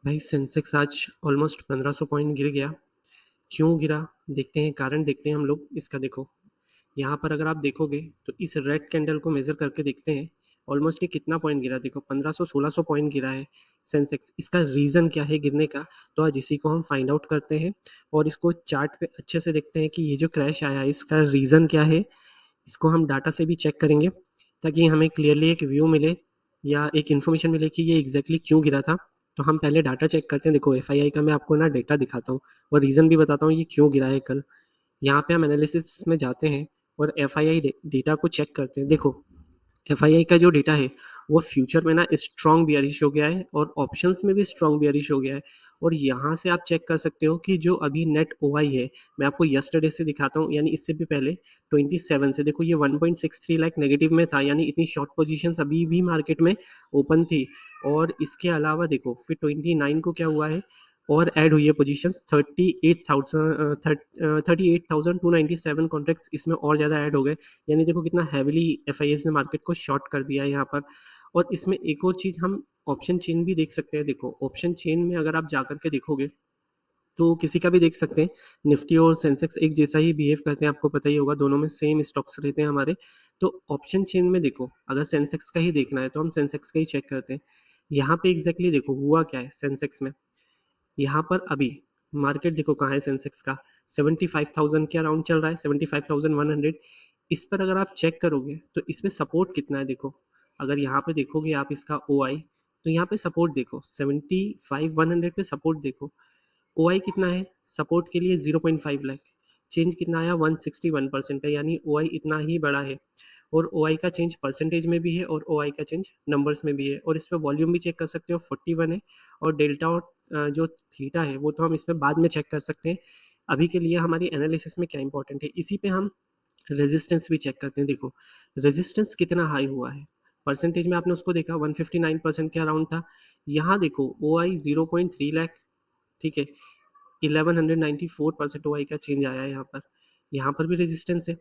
भाई सेंसेक्स आज almost 1500 point गिर गया। क्यों गिरा? देखते हैं, कारण देखते हैं हम लोग इसका। देखो यहाँ पर अगर आप देखोगे तो इस रेड कैंडल को मेजर करके देखते हैं, ऑलमोस्ट ये कितना पॉइंट गिरा। देखो 1500-1600 पॉइंट गिरा है सेंसेक्स। इसका रीज़न क्या है गिरने का, तो आज इसी को हम फाइंड आउट करते हैं और इसको चार्ट पे अच्छे से देखते हैं कि ये जो क्रैश आया है इसका रीज़न क्या है। इसको हम डाटा से भी चेक करेंगे ताकि हमें क्लियरली एक व्यू मिले या एक इन्फॉर्मेशन मिले कि ये एग्जैक्टली क्यों गिरा था। तो हम पहले डाटा चेक करते हैं। देखो एफ का मैं आपको ना डेटा दिखाता हूँ और रीज़न भी बताता हूँ ये क्यों गिरा है कल। यहाँ पे हम एनालिसिस में जाते हैं और एफ डेटा को चेक करते हैं। देखो एफ का जो डेटा है वो फ्यूचर में ना स्ट्रॉन्ग बियरिश हो गया है और ऑप्शंस में भी स्ट्रॉन्ग बियरिश हो गया है। और यहाँ से आप चेक कर सकते हो कि जो अभी नेट ओ है, मैं आपको यस्टरडे से दिखाता हूँ, यानी इससे भी पहले 27 से। देखो ये 1.63 लाख नेगेटिव में था, यानी इतनी शॉर्ट पोजीशंस अभी भी मार्केट में ओपन थी। और इसके अलावा देखो फिर 29 को क्या हुआ है, और ऐड हुई है पोजीशंस 38,297 कॉन्ट्रैक्ट्स इसमें और ज़्यादा ऐड हो गए। यानी देखो कितना हैविली एफ ने मार्केट को शॉर्ट कर दिया है यहाँ पर। और इसमें एक और चीज़ हम ऑप्शन चेन भी देख सकते हैं। देखो ऑप्शन चेन में अगर आप जा करके देखोगे तो किसी का भी देख सकते हैं, निफ्टी और सेंसेक्स एक जैसा ही बिहेव करते हैं, आपको पता ही होगा, दोनों में सेम स्टॉक्स रहते हैं हमारे। तो ऑप्शन चेन में देखो अगर सेंसेक्स का ही देखना है तो हम सेंसेक्स का ही चेक करते हैं। यहाँ पे एग्जैक्टली देखो हुआ क्या है सेंसेक्स में। यहाँ पर अभी मार्केट देखो कहाँ है सेंसेक्स का, 75,000 के अराउंड चल रहा है, 75,100। इस पर अगर आप चेक करोगे तो इसमें सपोर्ट कितना है। देखो अगर यहाँ पे देखोगे आप इसका ओ तो यहाँ पे सपोर्ट देखो 75,100 पे सपोर्ट देखो। ओ कितना है सपोर्ट के लिए, 0.5 लाख। चेंज कितना आया, 161% है, यानी ओ इतना ही बड़ा है। और ओ का चेंज परसेंटेज में भी है और ओ का चेंज नंबर्स में भी है। और इस पर वॉल्यूम भी चेक कर सकते हो, 41 है। और डेल्टा और जो थीटा है वो तो हम इसमें बाद में चेक कर सकते हैं। अभी के लिए हमारी एनालिसिस में क्या इंपॉर्टेंट है, इसी पे हम रेजिस्टेंस भी चेक करते हैं। देखो रेजिस्टेंस कितना हाई हुआ है, परसेंटेज में आपने उसको देखा 159% के अराउंड था। यहाँ देखो ओ 0.3 लाख, ठीक है, 1194% ओ का चेंज आया है यहाँ पर। यहाँ पर भी रेजिस्टेंस है,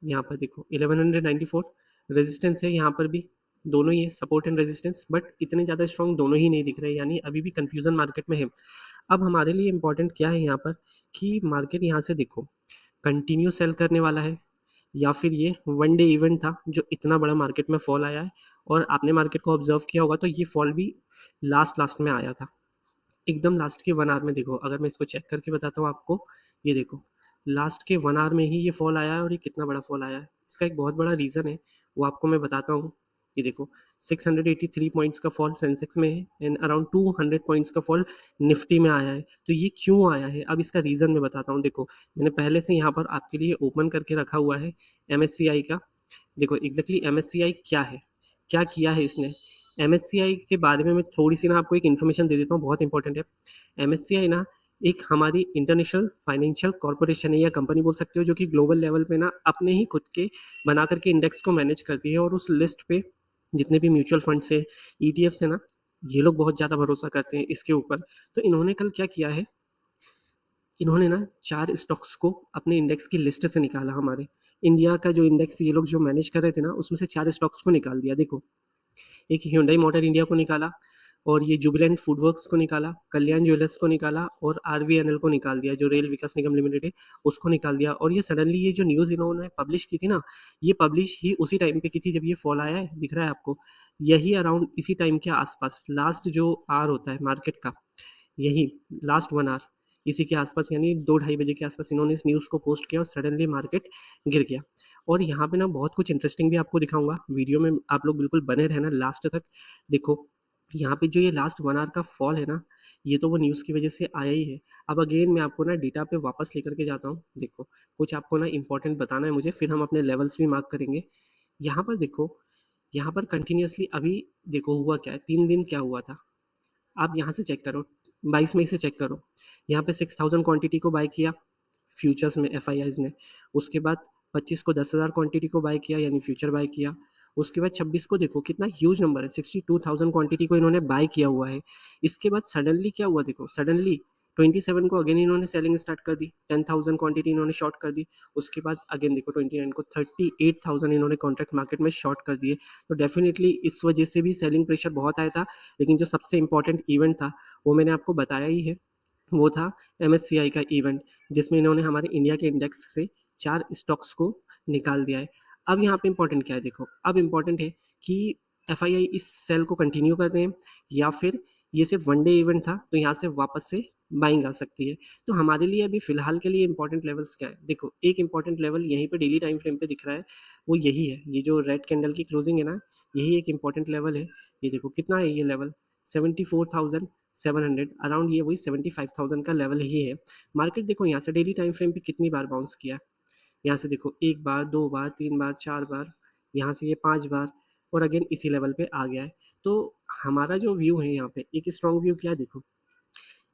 यहाँ पर देखो 1194 रेजिस्टेंस है, यहाँ पर भी दोनों ही है, सपोर्ट एंड रेजिस्टेंस, बट इतने ज़्यादा स्ट्रॉन्ग दोनों ही नहीं दिख रहे, यानी अभी भी कंफ्यूजन मार्केट में है। अब हमारे लिए इंपॉर्टेंट क्या है यहाँ पर कि मार्केट यहाँ से देखो कंटिन्यू सेल करने वाला है या फिर ये वन डे इवेंट था जो इतना बड़ा मार्केट में फॉल आया है। और आपने मार्केट को ऑब्जर्व किया होगा तो ये फॉल भी लास्ट लास्ट में आया था, एकदम लास्ट के 1 आवर में। देखो अगर मैं इसको चेक करके बताता हूँ आपको, ये देखो लास्ट के 1 आवर में ही ये फॉल आया है और ये कितना बड़ा फॉल आया है। इसका एक बहुत बड़ा रीज़न है, वो आपको मैं बताता हूँ। ये देखो 683 पॉइंट्स का फॉल सेंसेक्स में है एंड अराउंड 200 पॉइंट्स का फॉल निफ्टी में आया है। तो ये क्यों आया है, अब इसका रीज़न मैं बताता हूँ। देखो मैंने पहले से यहाँ पर आपके लिए ओपन करके रखा हुआ है एम का। देखो एग्जैक्टली एम क्या है, क्या किया है इसने। एम के बारे में मैं थोड़ी सी ना आपको एक इन्फॉर्मेशन दे देता हूँ, बहुत इंपॉर्टेंट है। एम ना एक हमारी इंटरनेशनल फाइनेंशियल कॉरपोरेशन है या कंपनी बोल सकते हो, जो कि ग्लोबल लेवल पे ना अपने ही खुद के बना करके इंडेक्स को मैनेज करती है। और उस लिस्ट पे जितने भी म्यूचुअल फंड्स है, ईटीएफ्स है ना, ये लोग बहुत ज़्यादा भरोसा करते हैं इसके ऊपर। तो इन्होंने कल क्या किया है, इन्होंने ना 4 स्टॉक्स को अपने इंडेक्स की लिस्ट से निकाला। हमारे इंडिया का जो इंडेक्स ये लोग जो मैनेज कर रहे थे ना, उसमें से 4 स्टॉक्स को निकाल दिया। देखो एक Hyundai मोटर इंडिया को निकाला, और ये जुबिलेंट फूडवर्क्स को निकाला, कल्याण ज्वेलर्स को निकाला, और आरवीएनएल को निकाल दिया, जो रेल विकास निगम लिमिटेड है उसको निकाल दिया। और ये सडनली ये जो न्यूज़ इन्होंने पब्लिश की थी ना, ये पब्लिश ही उसी टाइम पे की थी जब ये फॉल आया है, दिख रहा है आपको, यही अराउंड इसी टाइम के आसपास, लास्ट जो आर होता है मार्केट का, यही लास्ट 1 आवर इसी के आसपास, यानी 2-2:30 बजे के आसपास इन्होंने इस न्यूज़ को पोस्ट किया और सडनली मार्केट गिर गया। और यहाँ पे ना बहुत कुछ इंटरेस्टिंग भी आपको दिखाऊंगा वीडियो में, आप लोग बिल्कुल बने रहना लास्ट तक। देखो यहाँ पे जो ये लास्ट 1 आवर का फॉल है ना, ये तो वो न्यूज़ की वजह से आया ही है। अब अगेन मैं आपको ना डेटा पे वापस लेकर के जाता हूँ। देखो कुछ आपको ना इंपॉर्टेंट बताना है मुझे, फिर हम अपने लेवल्स भी मार्क करेंगे। यहाँ पर देखो, यहाँ पर कंटिन्यूसली अभी देखो हुआ क्या है, 3 दिन क्या हुआ था, आप यहाँ से चेक करो, 22 मई से चेक करो। यहाँ पे 6,000 क्वांटिटी को बाय किया फ्यूचर्स में एफ ने। उसके बाद 25 को 10,000 क्वांटिटी को बाय किया, यानी फ्यूचर बाय किया। उसके बाद 26 को देखो कितना ह्यूज नंबर है, 62,000 क्वांटिटी को इन्होंने बाय किया हुआ है। इसके बाद सडनली क्या हुआ, देखो सडनली 27 को अगेन इन्होंने सेलिंग स्टार्ट कर दी, 10,000 क्वांटिटी इन्होंने शॉर्ट कर दी। उसके बाद अगेन देखो 29 को 38,000 इन्होंने कॉन्ट्रैक्ट मार्केट में शॉर्ट कर दिए। तो डेफिनेटली इस वजह से भी सेलिंग प्रेशर बहुत आया था। लेकिन जो सबसे इंपॉर्टेंट इवेंट था वो मैंने आपको बताया ही है, वो था MSCI का इवेंट, जिसमें इन्होंने हमारे इंडिया के इंडेक्स से 4 स्टॉक्स को निकाल दिया है। अब यहाँ पे इंपॉर्टेंट क्या है देखो, अब इंपॉर्टेंट है कि FII इस सेल को कंटिन्यू करते हैं या फिर ये सिर्फ वन डे इवेंट था तो यहाँ से वापस से बाइंग आ सकती है। तो हमारे लिए अभी फिलहाल के लिए इंपॉर्टेंट लेवल्स क्या है देखो, एक इंपॉर्टेंट लेवल यहीं पे डेली टाइम फ्रेम पे दिख रहा है, वो यही है, ये जो रेड कैंडल की क्लोजिंग है ना, यही एक इंपॉर्टेंट लेवल है। ये देखो कितना है ये लेवल, 74,700 अराउंड, ये वही 75,000 का लेवल ही है। मार्केट देखो यहाँ से डेली टाइम फ्रेम पे कितनी बार बाउंस किया, यहाँ से देखो 1 बार, 2 बार, 3 बार, 4 बार, यहाँ से ये 5 बार और अगेन इसी लेवल पे आ गया है। तो हमारा जो व्यू है यहाँ पे एक स्ट्रॉन्ग व्यू क्या है देखो,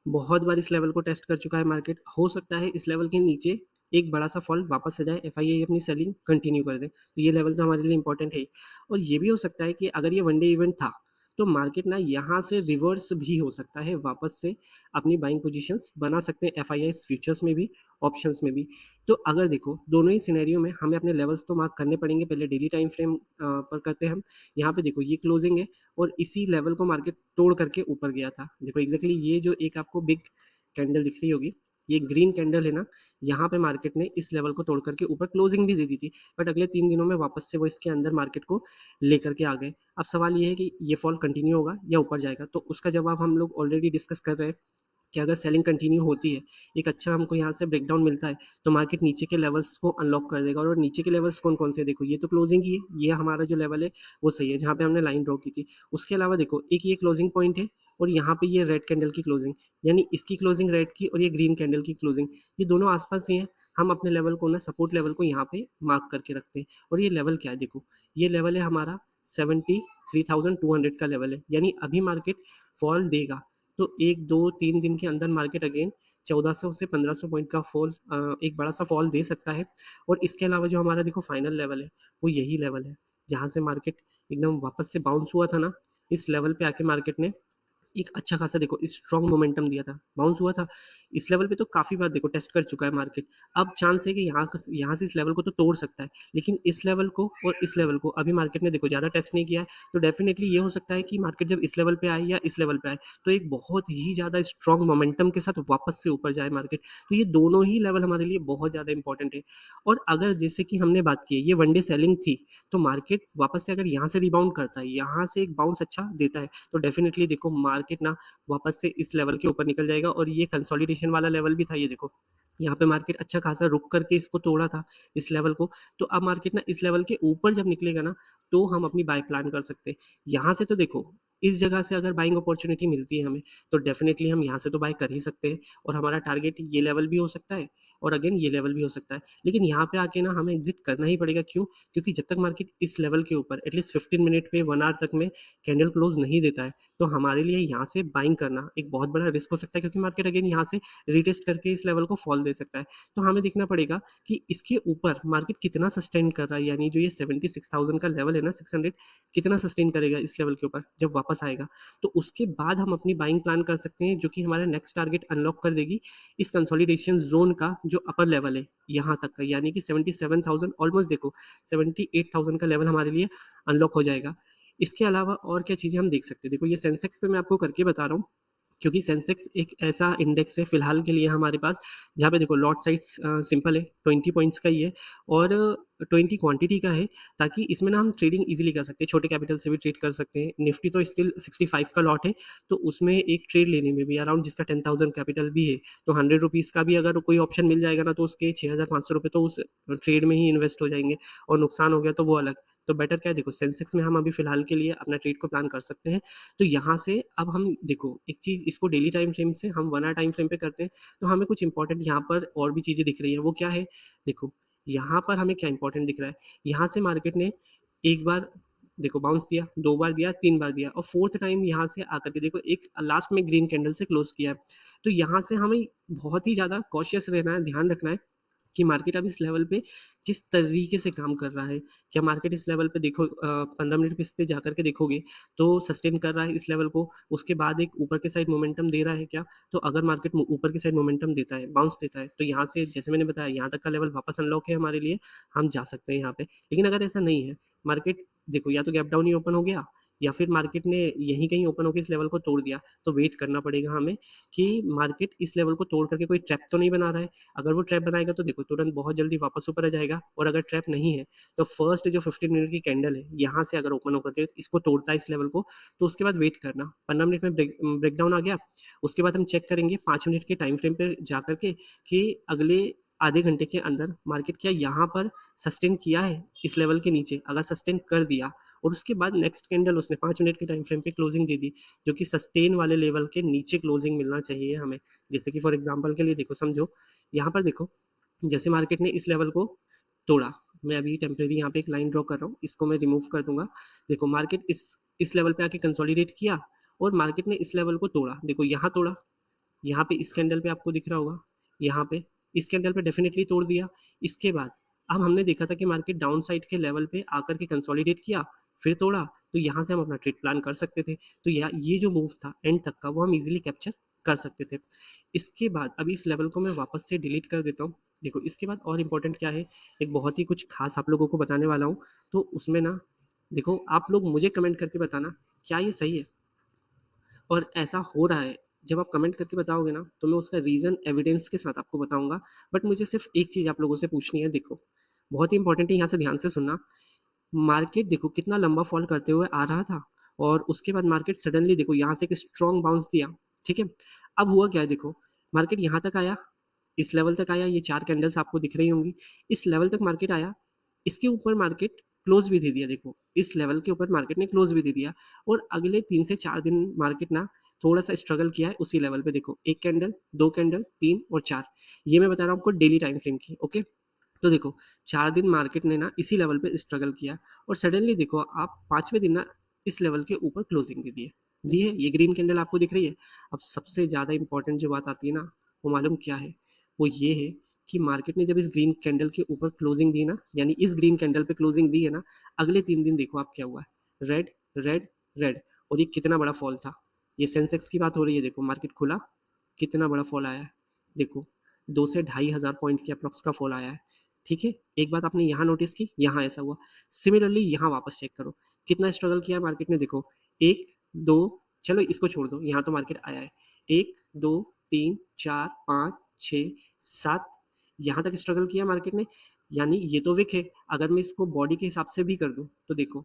बहुत बार इस लेवल को टेस्ट कर चुका है मार्केट, हो सकता है इस लेवल के नीचे एक बड़ा सा फॉल वापस आ जाए, FII अपनी सेलिंग कंटिन्यू कर दे, तो ये लेवल तो हमारे लिए इंपॉर्टेंट है। और ये भी हो सकता है कि अगर ये वनडे इवेंट था तो मार्केट ना यहाँ से रिवर्स भी हो सकता है, वापस से अपनी बाइंग पोजीशंस बना सकते हैं FII फ्यूचर्स में भी, ऑप्शंस में भी। तो अगर देखो दोनों ही सिनेरियो में हमें अपने लेवल्स तो मार्क करने पड़ेंगे, पहले डेली टाइम फ्रेम पर करते हैं हम। यहाँ पे देखो ये क्लोजिंग है और इसी लेवल को मार्केट तोड़ करके ऊपर गया था। देखो एग्जैक्टली ये जो एक आपको बिग कैंडल दिख रही होगी, ये ग्रीन कैंडल है ना, यहाँ पे मार्केट ने इस लेवल को तोड़ करके ऊपर क्लोजिंग भी दे दी थी, बट अगले 3 दिनों में वापस से वो इसके अंदर मार्केट को लेकर के आ गए। अब सवाल ये है कि ये फॉल कंटिन्यू होगा या ऊपर जाएगा, तो उसका जवाब हम लोग ऑलरेडी डिस्कस कर रहे हैं कि अगर सेलिंग कंटिन्यू होती है, एक अच्छा हमको यहाँ से ब्रेकडाउन मिलता है, तो मार्केट नीचे के लेवल्स को अनलॉक कर देगा। और नीचे के लेवल्स कौन कौन से देखो, ये तो क्लोजिंग ही है, ये हमारा जो लेवल है वो सही है जहाँ पे हमने लाइन ड्रॉ की थी। उसके अलावा देखो एक ये क्लोजिंग पॉइंट है और यहाँ पे ये रेड कैंडल की क्लोजिंग, यानी इसकी क्लोजिंग रेड की और ये ग्रीन कैंडल की क्लोजिंग, ये दोनों आसपास ही हैं। हम अपने लेवल को ना, सपोर्ट लेवल को यहाँ पे मार्क करके रखते हैं। और ये लेवल क्या है देखो, ये लेवल है हमारा 73,200 का लेवल है, यानी अभी मार्केट फॉल देगा तो 1, 2, 3 दिन के अंदर मार्केट अगेन 1400 से 1500 पॉइंट का फॉल, एक बड़ा सा फॉल दे सकता है। और इसके अलावा जो हमारा देखो फाइनल लेवल है वो यही लेवल है, जहाँ से मार्केट एकदम वापस से बाउंस हुआ था ना, इस लेवल पे आके मार्केट ने एक अच्छा खासा देखो स्ट्रॉन्ग मोमेंटम दिया था, बाउंस हुआ था इस लेवल पे, तो काफ़ी बार देखो टेस्ट कर चुका है मार्केट। अब चांस है कि यहाँ से इस लेवल को तो तोड़ सकता है, लेकिन इस लेवल को और इस लेवल को अभी मार्केट ने देखो ज़्यादा टेस्ट नहीं किया है। तो डेफिनेटली ये हो सकता है कि मार्केट जब इस लेवल पे आए या इस लेवल पे आए तो एक बहुत ही ज़्यादा स्ट्रॉन्ग मोमेंटम के साथ वापस से ऊपर जाए मार्केट। तो ये दोनों ही लेवल हमारे लिए बहुत ज़्यादा इंपॉर्टेंट है। और अगर जैसे कि हमने बात की है ये वनडे सेलिंग थी, तो मार्केट वापस से अगर यहाँ से रिबाउंड करता है, यहाँ से एक बाउंस अच्छा देता है, तो डेफिनेटली देखो मार्केट ना वापस से इस लेवल के ऊपर निकल जाएगा। और ये कंसोलिडेशन वाला लेवल भी था, ये देखो यहाँ पे मार्केट अच्छा खासा रुक करके इसको तोड़ा था इस लेवल को। तो अब मार्केट ना इस लेवल के ऊपर जब निकलेगा ना, तो हम अपनी बाय प्लान कर सकते हैं। यहाँ से तो देखो इस जगह से अगर बाइंग अपॉर्चुनिटी मिलती है हमें, तो डेफिनेटली हम यहाँ से तो बाय कर ही सकते हैं। और हमारा टारगेट ये लेवल भी हो सकता है और अगेन ये लेवल भी हो सकता है। लेकिन यहाँ पे आके ना हमें एग्जिट करना ही पड़ेगा, क्यों? क्योंकि जब तक मार्केट इस लेवल के ऊपर एटलीस्ट 15 मिनट पे 1 आवर तक में कैंडल क्लोज नहीं देता है, तो हमारे लिए यहाँ से बाइंग करना एक बहुत बड़ा रिस्क हो सकता है, क्योंकि मार्केट अगेन यहाँ से रिटेस्ट करके इस लेवल को फॉल दे सकता है। तो हमें देखना पड़ेगा कि इसके ऊपर मार्केट कितना सस्टेन कर रहा है, यानी जो ये 76,000 का लेवल है ना, 600 कितना सस्टेन करेगा इस लेवल के ऊपर जब वापस आएगा। तो उसके बाद हम अपनी बाइंग प्लान कर सकते हैं, जो कि हमारा नेक्स्ट टारगेट अनलॉक कर देगी इस कंसोलिडेशन जोन का जो अपर लेवल है यहाँ तक का, यानी कि 77,000 ऑलमोस्ट देखो 78,000 का लेवल हमारे लिए अनलॉक हो जाएगा। इसके अलावा और क्या चीज़ें हम देख सकते हैं, देखो ये सेंसेक्स पे मैं आपको करके बता रहा हूँ, क्योंकि सेंसेक्स एक ऐसा इंडेक्स है फिलहाल के लिए हमारे पास, जहाँ पे देखो लॉट साइज सिंपल है, 20 पॉइंट्स का ही है और 20 क्वांटिटी का है, ताकि इसमें ना हम ट्रेडिंग इजीली कर सकते हैं, छोटे कैपिटल से भी ट्रेड कर सकते हैं। निफ्टी तो स्टिल 65 का लॉट है, तो उसमें एक ट्रेड लेने में भी अराउंड, जिसका 10,000 कैपिटल भी है, तो 100 रुपीज़ का भी अगर कोई ऑप्शन मिल जाएगा ना, तो उसके 6,500 रुपये तो उस ट्रेड में ही इन्वेस्ट हो जाएंगे, और नुकसान हो गया तो वो अलग। तो बेटर क्या है, देखो सेंसेक्स में हम अभी फिलहाल के लिए अपना ट्रेड को प्लान कर सकते हैं। तो यहाँ से अब हम देखो एक चीज़, इसको डेली टाइम फ्रेम से हम 1 आवर टाइम फ्रेम पे करते हैं, तो हमें कुछ इंपॉर्टेंट यहाँ पर और भी चीज़ें दिख रही हैं। वो क्या है देखो, यहाँ पर हमें क्या इंपॉर्टेंट दिख रहा है, यहाँ से मार्केट ने एक बार देखो बाउंस दिया, 2 बार दिया, 3 बार दिया, और फोर्थ टाइम यहाँ से आकर के देखो एक लास्ट में ग्रीन कैंडल से क्लोज किया है। तो यहाँ से हमें बहुत ही ज़्यादा कॉशियस रहना है, ध्यान रखना है कि मार्केट अब इस लेवल पे किस तरीके से काम कर रहा है। क्या मार्केट इस लेवल पे देखो 15 मिनट पे इस पे जाकर के देखोगे तो सस्टेन कर रहा है इस लेवल को, उसके बाद एक ऊपर के साइड मोमेंटम दे रहा है क्या? तो अगर मार्केट ऊपर की साइड मोमेंटम देता है, बाउंस देता है, तो यहाँ से जैसे मैंने बताया यहाँ तक का लेवल वापस अनलॉक है हमारे लिए, हम जा सकते हैं यहाँ पे। लेकिन अगर ऐसा नहीं है, मार्केट देखो या तो गैप डाउन ही ओपन हो गया या फिर मार्केट ने यहीं कहीं ओपन होकर इस लेवल को तोड़ दिया, तो वेट करना पड़ेगा हमें कि मार्केट इस लेवल को तोड़ करके कोई ट्रैप तो नहीं बना रहा है। अगर वो ट्रैप बनाएगा तो देखो तुरंत बहुत जल्दी वापस ऊपर आ जाएगा, और अगर ट्रैप नहीं है तो फर्स्ट जो 15 मिनट की कैंडल है यहाँ से अगर ओपन होकर के इसको तोड़ता है इस लेवल को, तो उसके बाद वेट करना। 15 मिनट में ब्रेकडाउन आ गया, उसके बाद हम चेक करेंगे 5 मिनट के टाइम फ्रेम पर जा करके कि अगले आधे घंटे के अंदर मार्केट क्या यहाँ पर सस्टेन किया है इस लेवल के नीचे। अगर सस्टेन कर दिया और उसके बाद नेक्स्ट कैंडल उसने 5 मिनट के टाइम फ्रेम पे क्लोजिंग दे दी, जो कि सस्टेन वाले लेवल के नीचे क्लोजिंग मिलना चाहिए हमें। जैसे कि फॉर एग्जांपल के लिए देखो, समझो यहाँ पर देखो, जैसे मार्केट ने इस लेवल को तोड़ा, मैं अभी टेम्परेरी यहाँ पे एक लाइन ड्रॉ कर रहा हूँ, इसको मैं रिमूव कर दूंगा। देखो मार्केट इस लेवल पे आके कंसोलिडेट किया और मार्केट ने इस लेवल को तोड़ा, देखो यहाँ तोड़ा, यहाँ पे इस कैंडल पे आपको दिख रहा होगा, यहाँ पे इस कैंडल पे डेफिनेटली तोड़ दिया। इसके बाद अब हमने देखा था कि मार्केट डाउन साइड के लेवल पे आकर के कंसोलिडेट किया, फिर तोड़ा, तो यहाँ से हम अपना ट्रेड प्लान कर सकते थे। तो ये जो मूव था एंड तक का, वो हम इजीली कैप्चर कर सकते थे। इसके बाद अभी इस लेवल को मैं वापस से डिलीट कर देता हूँ। देखो इसके बाद और इम्पोर्टेंट क्या है, एक बहुत ही कुछ खास आप लोगों को बताने वाला हूँ, तो उसमें ना देखो आप लोग मुझे कमेंट करके बताना क्या ये सही है और ऐसा हो रहा है। जब आप कमेंट करके बताओगे ना तो मैं उसका रीज़न एविडेंस के साथ आपको बताऊंगा। बट मुझे सिर्फ एक चीज़ आप लोगों से पूछनी है, देखो बहुत ही इंपॉर्टेंट है, यहाँ से ध्यान से सुनना। मार्केट देखो कितना लंबा फॉल करते हुए आ रहा था और उसके बाद मार्केट सडनली देखो यहाँ से एक स्ट्रॉन्ग बाउंस दिया, ठीक है। अब हुआ क्या है, देखो मार्केट यहाँ तक आया, इस लेवल तक आया, ये 4 कैंडल्स आपको दिख रही होंगी, इस लेवल तक मार्केट आया, इसके ऊपर मार्केट क्लोज भी दे दिया। देखो इस लेवल के ऊपर मार्केट ने क्लोज भी दे दिया और अगले 3 से 4 दिन मार्केट ना थोड़ा सा स्ट्रगल किया है उसी लेवल पे। देखो एक कैंडल, 2 कैंडल, 3 और 4, ये मैं बता रहा हूँ आपको डेली टाइम फ्रेम की, ओके। तो देखो 4 दिन मार्केट ने ना इसी लेवल पे स्ट्रगल किया और सडनली देखो आप 5वें दिन ना इस लेवल के ऊपर क्लोजिंग दे दिए, ये ग्रीन कैंडल आपको दिख रही है। अब सबसे ज़्यादा इंपॉर्टेंट जो बात आती है ना, वो मालूम क्या है, वो ये है कि मार्केट ने जब इस ग्रीन कैंडल के ऊपर क्लोजिंग दी ना, यानी इस ग्रीन कैंडल पे क्लोजिंग दी है ना, अगले 3 दिन देखो आप क्या हुआ है, रेड रेड रेड। और ये कितना बड़ा फॉल था, ये सेंसेक्स की बात हो रही है। देखो मार्केट खुला, कितना बड़ा फॉल आया है, देखो 2 से 2,500 पॉइंट के अप्रॉक्स का फॉल आया है, ठीक है। एक बात आपने यहाँ नोटिस की, यहाँ ऐसा हुआ, सिमिलरली यहाँ वापस चेक करो कितना स्ट्रगल किया मार्केट ने। देखो 1 2, चलो इसको छोड़ दो, यहाँ तो मार्केट आया है, 1 2 3 4 5 6 7, यहाँ तक स्ट्रगल किया मार्केट ने, यानी ये तो विक है। अगर मैं इसको बॉडी के हिसाब से भी कर दूँ तो देखो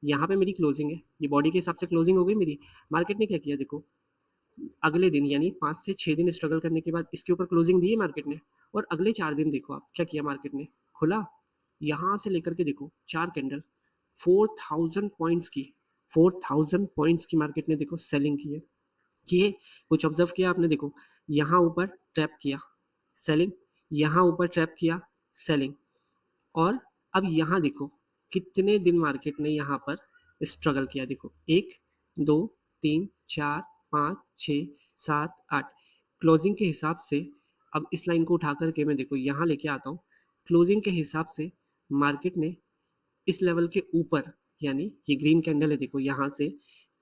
यहाँ पे मेरी क्लोजिंग है, ये बॉडी के हिसाब से क्लोजिंग हो गई मेरी। मार्केट ने क्या किया, देखो अगले दिन यानी 5 से 6 दिन स्ट्रगल करने के बाद इसके ऊपर क्लोजिंग दी है मार्केट ने, और अगले 4 दिन देखो आप क्या किया मार्केट ने, खुला, यहाँ से लेकर के देखो 4 कैंडल, 4,000 पॉइंट्स की, 4,000 पॉइंट्स की मार्केट ने देखो सेलिंग की है। किए कुछ ऑब्जर्व किया आपने, देखो यहाँ ऊपर ट्रैप किया, सेलिंग, यहाँ ऊपर ट्रैप किया, सेलिंग, और अब यहाँ देखो कितने दिन मार्केट ने यहाँ पर स्ट्रगल किया। देखो 1 2 3 4 5 6 7 8, क्लोजिंग के हिसाब से अब इस लाइन को उठा करके मैं देखो यहाँ लेके आता हूँ। क्लोजिंग के हिसाब से मार्केट ने इस लेवल के ऊपर, यानी ये ग्रीन कैंडल है, देखो यहाँ से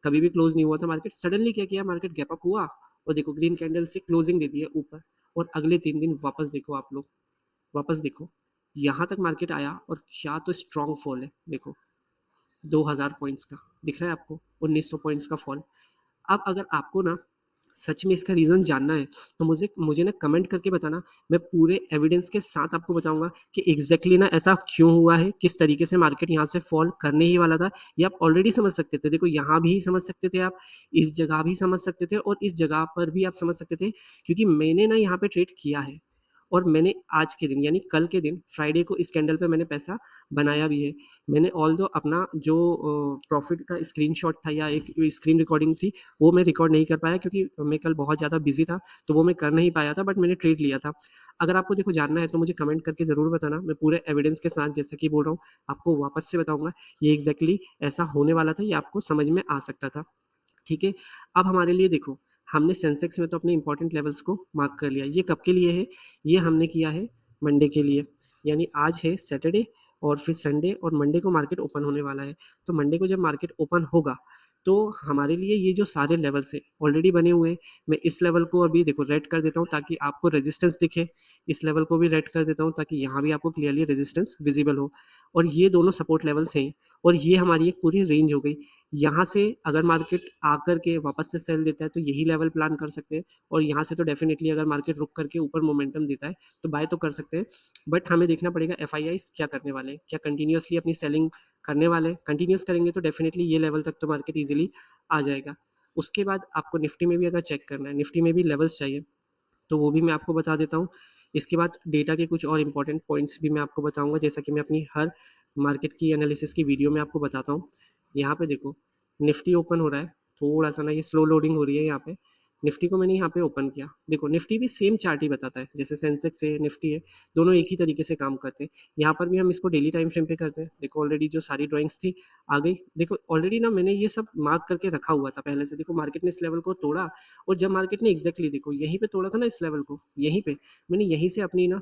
कभी भी क्लोज नहीं हुआ था मार्केट, सडनली क्या किया मार्केट, गैप अप हुआ और देखो ग्रीन कैंडल से क्लोजिंग दे दी है ऊपर। और अगले 3 दिन वापस देखो आप लोग, वापस देखो यहाँ तक मार्केट आया और क्या तो स्ट्रॉन्ग फॉल है। देखो 2,000 पॉइंट्स का दिख रहा है आपको, 1,900 पॉइंट्स का फॉल। अब अगर आपको ना सच में इसका रीज़न जानना है तो मुझे मुझे ना कमेंट करके बताना, मैं पूरे एविडेंस के साथ आपको बताऊंगा कि एग्जैक्टली ना ऐसा क्यों हुआ है, किस तरीके से मार्केट यहाँ से फॉल करने ही वाला था। ये आप ऑलरेडी समझ सकते थे, देखो यहाँ भी समझ सकते थे आप, इस जगह भी समझ सकते थे और इस जगह पर भी आप समझ सकते थे, क्योंकि मैंने ना यहाँ पे ट्रेड किया है और मैंने आज के दिन यानी कल के दिन फ्राइडे को इस कैंडल पे मैंने पैसा बनाया भी है। मैंने ऑल दो अपना जो प्रॉफिट का स्क्रीनशॉट था या एक स्क्रीन रिकॉर्डिंग थी, वो मैं रिकॉर्ड नहीं कर पाया क्योंकि मैं कल बहुत ज़्यादा बिजी था, तो वो मैं कर नहीं पाया था, बट मैंने ट्रेड लिया था। अगर आपको देखो जानना है तो मुझे कमेंट करके ज़रूर बताना, मैं पूरे एविडेंस के साथ जैसे कि बोल रहा हूँ आपको वापस से बताऊंगा ये एग्जैक्टली ऐसा होने वाला था, ये आपको समझ में आ सकता था, ठीक है। अब हमारे लिए देखो, हमने सेंसेक्स में तो अपने इंपॉर्टेंट लेवल्स को मार्क कर लिया, ये कब के लिए है, ये हमने किया है मंडे के लिए, यानी आज है सैटरडे और फिर संडे और मंडे को मार्केट ओपन होने वाला है। तो मंडे को जब मार्केट ओपन होगा तो हमारे लिए ये जो सारे लेवल्स हैं ऑलरेडी बने हुए हैं। मैं इस लेवल को अभी देखो रेड कर देता हूँ ताकि आपको रेजिस्टेंस दिखे, इस लेवल को भी रेड कर देता हूँ ताकि यहाँ भी आपको क्लियरली रेजिस्टेंस विजिबल हो, और ये दोनों सपोर्ट लेवल्स हैं और ये हमारी एक पूरी रेंज हो गई। यहाँ से अगर मार्केट आकर के वापस से सेल देता है तो यही लेवल प्लान कर सकते हैं, और यहाँ से तो डेफिनेटली अगर मार्केट रुक करके ऊपर मोमेंटम देता है तो बाय तो कर सकते हैं। बट हमें देखना पड़ेगा एफ क्या करने वाले हैं, क्या कंटिन्यूसली अपनी सेलिंग करने वाले हैं। कंटिन्यूस करेंगे तो डेफिनेटली ये लेवल तक तो मार्केट ईजिली आ जाएगा। उसके बाद आपको निफ्टी में भी अगर चेक करना है, निफ्टी में भी लेवल्स चाहिए तो वो भी मैं आपको बता देता हूँ। इसके बाद डेटा के कुछ और इंपॉर्टेंट पॉइंट्स भी मैं आपको बताऊँगा, जैसा कि मैं अपनी हर मार्केट की एनालिसिस की वीडियो में आपको बताता हूँ। यहाँ पे देखो निफ्टी ओपन हो रहा है, थोड़ा सा ना ये स्लो लोडिंग हो रही है यहाँ पे। निफ्टी को मैंने यहाँ पे ओपन किया, देखो निफ्टी भी सेम चार्ट ही बताता है, जैसे सेंसेक्स है निफ्टी है, दोनों एक ही तरीके से काम करते हैं। यहाँ पर भी हम इसको डेली टाइम फ्रेम पे करते हैं। देखो ऑलरेडी जो सारी ड्राइंग्स थी आ गई, देखो ऑलरेडी ना मैंने ये सब मार्क करके रखा हुआ था पहले से। देखो मार्केट ने इस लेवल को तोड़ा, और जब मार्केट ने एग्जैक्टली देखो यहीं पे तोड़ा था ना इस लेवल को, यहीं पे मैंने यहीं से अपनी ना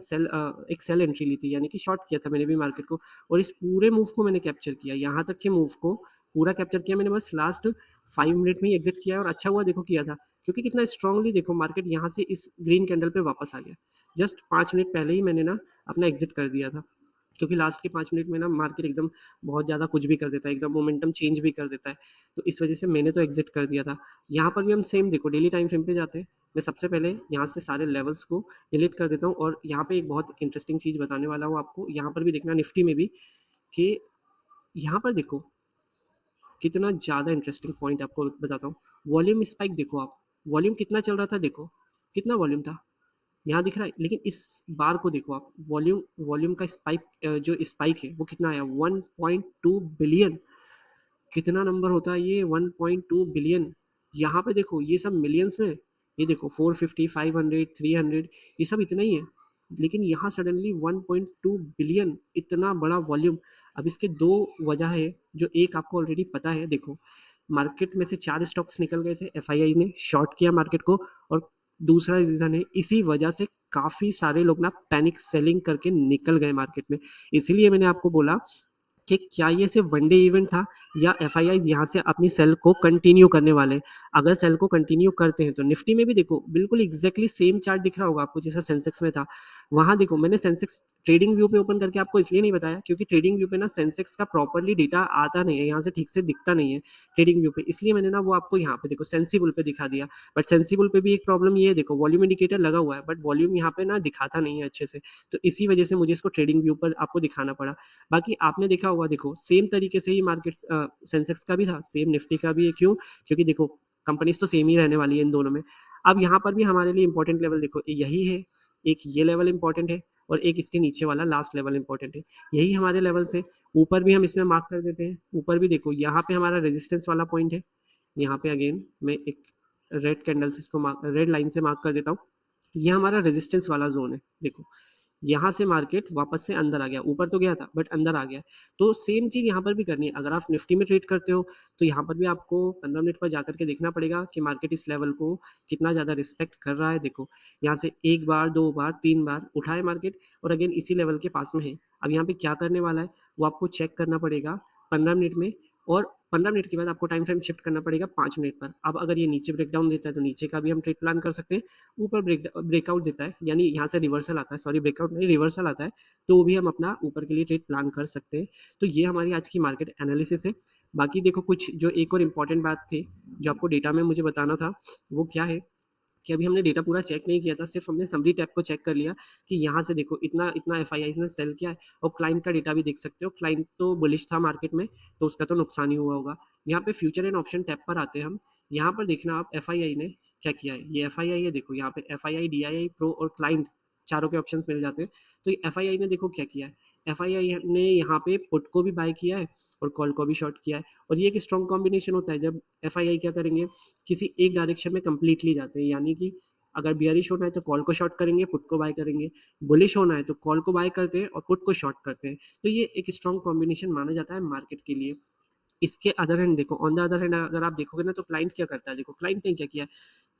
एक सेल एंट्री ली थी, यानी कि शॉर्ट किया था मैंने भी मार्केट को, और इस पूरे मूव को मैंने कैप्चर किया, यहाँ तक के मूव को पूरा कैप्चर किया मैंने, बस लास्ट 5 मिनट में ही एग्जिट किया, और अच्छा हुआ देखो किया था, क्योंकि कितना स्ट्रांगली देखो मार्केट यहाँ से इस ग्रीन कैंडल पे वापस आ गया। जस्ट 5 मिनट पहले ही मैंने ना अपना एग्जिट कर दिया था, क्योंकि लास्ट के 5 मिनट में ना मार्केट एकदम बहुत ज़्यादा कुछ भी कर देता है, एकदम मोमेंटम चेंज भी कर देता है। तो इस वजह से मैंने तो एग्जिट कर दिया था। यहाँ पर भी हम सेम देखो डेली टाइम फ्रेम पे जाते हैं। मैं सबसे पहले यहाँ से सारे लेवल्स को डिलीट कर देता हूँ, और यहाँ पे एक बहुत इंटरेस्टिंग चीज़ बताने वाला हूँ आपको। यहाँ पर भी देखना निफ्टी में भी कि यहाँ पर देखो कितना ज़्यादा इंटरेस्टिंग पॉइंट आपको बताता हूँ। वॉल्यूम स्पाइक देखो आप, वॉल्यूम कितना चल रहा था, देखो कितना वॉल्यूम था यहाँ दिख रहा है, लेकिन इस बार को देखो आप, वॉल्यूम वॉल्यूम का स्पाइक जो स्पाइक है वो कितना आया, 1.2 बिलियन। कितना नंबर होता है ये, 1.2 बिलियन। यहाँ पे देखो ये सब मिलियंस में, ये देखो 450 500 300 ये सब इतना ही है, लेकिन यहाँ सडनली 1.2 बिलियन, इतना बड़ा वॉल्यूम। अब इसके दो वजह है, जो एक आपको ऑलरेडी पता है। देखो मार्केट में से 4 स्टॉक्स निकल गए थे, एफआईआई ने शॉर्ट किया मार्केट को, और दूसरा रीजन है इसी वजह से काफी सारे लोग ना पैनिक सेलिंग करके निकल गए मार्केट में। इसीलिए मैंने आपको बोला कि क्या ये सिर्फ वनडे इवेंट था, या एफ आई आई यहाँ से अपनी सेल को कंटिन्यू करने वाले हैं। अगर सेल को कंटिन्यू करते हैं तो निफ्टी में भी देखो बिल्कुल एग्जैक्टली सेम चार्ट दिख रहा होगा आपको जैसा सेंसेक्स में था। वहाँ देखो मैंने सेंसेक्स ट्रेडिंग व्यू पे ओपन करके आपको इसलिए नहीं बताया, क्योंकि ट्रेडिंग व्यू पे ना सेंसेक्स का प्रॉपरली डेटा आता नहीं है, यहाँ से ठीक से दिखता नहीं है ट्रेडिंग व्यू पे, इसलिए मैंने ना वो आपको यहाँ पे देखो सेंसिबल पे दिखा दिया। बट सेंसिबल पे भी एक प्रॉब्लम ये है, देखो वॉल्यूम इंडिकेटर लगा हुआ है बट वॉल्यूम यहाँ पे ना दिखाता नहीं है अच्छे से, तो इसी वजह से मुझे इसको ट्रेडिंग व्यू पर आपको दिखाना पड़ा। बाकी आपने देखा होगा देखो सेम तरीके से ही मार्केट सेंसेक्स का भी था, सेम निफ्टी का भी है। क्यों? क्योंकि देखो कंपनीज तो सेम ही रहने वाली है इन दोनों में। अब यहाँ पर भी हमारे लिए इंपॉर्टेंट लेवल देखो यही है, एक ये लेवल इंपॉर्टेंट है और एक इसके नीचे वाला लास्ट लेवल इंपॉर्टेंट है। यही हमारे लेवल्स है। ऊपर भी हम इसमें मार्क कर देते हैं, ऊपर भी देखो यहाँ पे हमारा रेजिस्टेंस वाला पॉइंट है। यहाँ पे अगेन मैं एक रेड कैंडल से इसको मार्क, रेड लाइन से मार्क कर देता हूँ। ये हमारा रेजिस्टेंस वाला जोन है। देखो यहाँ से मार्केट वापस से अंदर आ गया, ऊपर तो गया था बट अंदर आ गया। तो सेम चीज़ यहाँ पर भी करनी है। अगर आप निफ्टी में ट्रेड करते हो तो यहाँ पर भी आपको 15 मिनट पर जाकर के देखना पड़ेगा कि मार्केट इस लेवल को कितना ज़्यादा रिस्पेक्ट कर रहा है। देखो यहाँ से एक बार, दो बार, तीन बार उठाए मार्केट और अगेन इसी लेवल के पास में है। अब यहाँ पे क्या करने वाला है वो आपको चेक करना पड़ेगा 15 मिनट में, और 15 मिनट के बाद आपको टाइम फ्रेम शिफ्ट करना पड़ेगा 5 मिनट पर। अब अगर ये नीचे ब्रेकडाउन देता है तो नीचे का भी हम ट्रेड प्लान कर सकते हैं। ऊपर ब्रेकआउट देता है, यानी यहाँ से रिवर्सल आता है, सॉरी ब्रेकआउट नहीं रिवर्सल आता है, तो वो भी हम अपना ऊपर के लिए ट्रेड प्लान कर सकते हैं। तो ये हमारी आज की मार्केट एनालिसिस है। बाकी देखो कुछ जो एक और इम्पॉर्टेंट बात थी जो आपको डेटा में मुझे बताना था, वो क्या है कि अभी हमने डेटा पूरा चेक नहीं किया था, सिर्फ हमने समरी टैब को चेक कर लिया कि यहाँ से देखो इतना इतना एफ ने सेल किया है, और क्लाइंट का डेटा भी देख सकते हो। क्लाइंट तो बुलिश था मार्केट में, तो उसका तो नुकसान ही हुआ होगा। यहाँ पे फ्यूचर एंड ऑप्शन टैब पर आते हैं हम। यहाँ पर देखना आप एफ ने क्या किया है। ये एफ है, देखो यहाँ पे एफ DII प्रो और क्लाइंट चारों के ऑप्शंस मिल जाते हैं। तो ये एफ ने देखो क्या किया है, एफ ने यहाँ पे पुट को भी बाय किया है और कॉल को भी शॉर्ट किया है। और ये एक स्ट्रॉन्ग कॉम्बिनेशन होता है जब एफ क्या करेंगे, किसी एक डायरेक्शन में कंप्लीटली जाते हैं, यानी कि अगर बियरिश होना है तो कॉल को शॉर्ट करेंगे, पुट को बाय करेंगे। बुलिश होना है तो कॉल को बाय करते हैं और पुट को शॉर्ट करते हैं। तो ये एक स्ट्रॉन्ग कॉम्बिनेशन माना जाता है मार्केट के लिए। इसके अदर हैंड देखो, ऑन द अदर हैंड अगर आप देखोगे ना तो क्लाइंट क्या करता है, देखो क्लाइंट ने क्या किया है,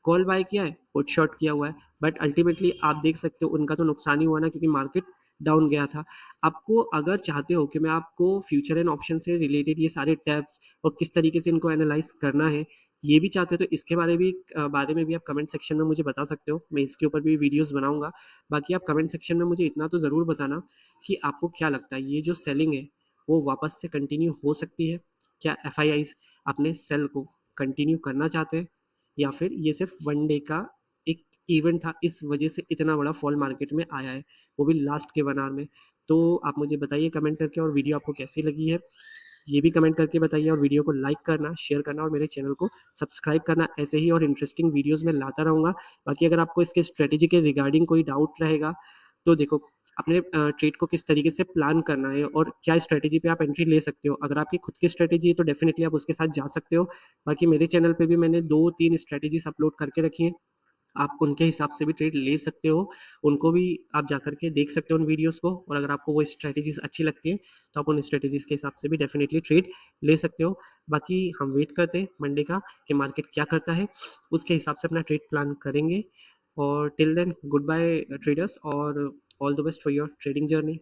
कॉल बाय किया है, पुट शॉर्ट किया हुआ है, बट अल्टीमेटली आप देख सकते हो उनका तो नुकसान ही हुआ ना, क्योंकि मार्केट डाउन गया था। आपको अगर चाहते हो कि मैं आपको फ्यूचर एंड ऑप्शन से रिलेटेड ये सारे टैब्स और किस तरीके से इनको एनालाइज करना है ये भी चाहते हो, तो इसके बारे में भी आप कमेंट सेक्शन में मुझे बता सकते हो। मैं इसके ऊपर भी वीडियोस बनाऊंगा। बाकी आप कमेंट सेक्शन में मुझे इतना तो ज़रूर बताना कि आपको क्या लगता है, ये जो सेलिंग है वो वापस से कंटिन्यू हो सकती है? क्या एफ अपने सेल को कंटिन्यू करना चाहते हैं, या फिर ये सिर्फ वन डे का एक इवेंट था, इस वजह से इतना बड़ा फॉल मार्केट में आया है, वो भी लास्ट के 1 आवर में? तो आप मुझे बताइए कमेंट करके, और वीडियो आपको कैसी लगी है ये भी कमेंट करके बताइए, और वीडियो को लाइक करना, शेयर करना और मेरे चैनल को सब्सक्राइब करना। ऐसे ही और इंटरेस्टिंग वीडियोस मैं लाता रहूँगा। बाकी अगर आपको इसके स्ट्रेटेजी के रिगार्डिंग कोई डाउट रहेगा तो देखो, अपने ट्रेड को किस तरीके से प्लान करना है और क्या स्ट्रेटेजी पे आप एंट्री ले सकते हो। अगर आपकी खुद की स्ट्रेटेजी है तो डेफिनेटली आप उसके साथ जा सकते हो। बाकी मेरे चैनल पे भी मैंने 2-3 स्ट्रेटेजीज अपलोड करके रखी हैं, आप उनके हिसाब से भी ट्रेड ले सकते हो। उनको भी आप जा कर के देख सकते हो उन वीडियोस को, और अगर आपको वो स्ट्रेटेजीज अच्छी लगती हैं तो आप उन स्ट्रेटेजीज के हिसाब से भी डेफिनेटली ट्रेड ले सकते हो। बाकी हम वेट करते हैं मंडे का कि मार्केट क्या करता है, उसके हिसाब से अपना ट्रेड प्लान करेंगे। और till then good bye traders, और all the best for your trading journey.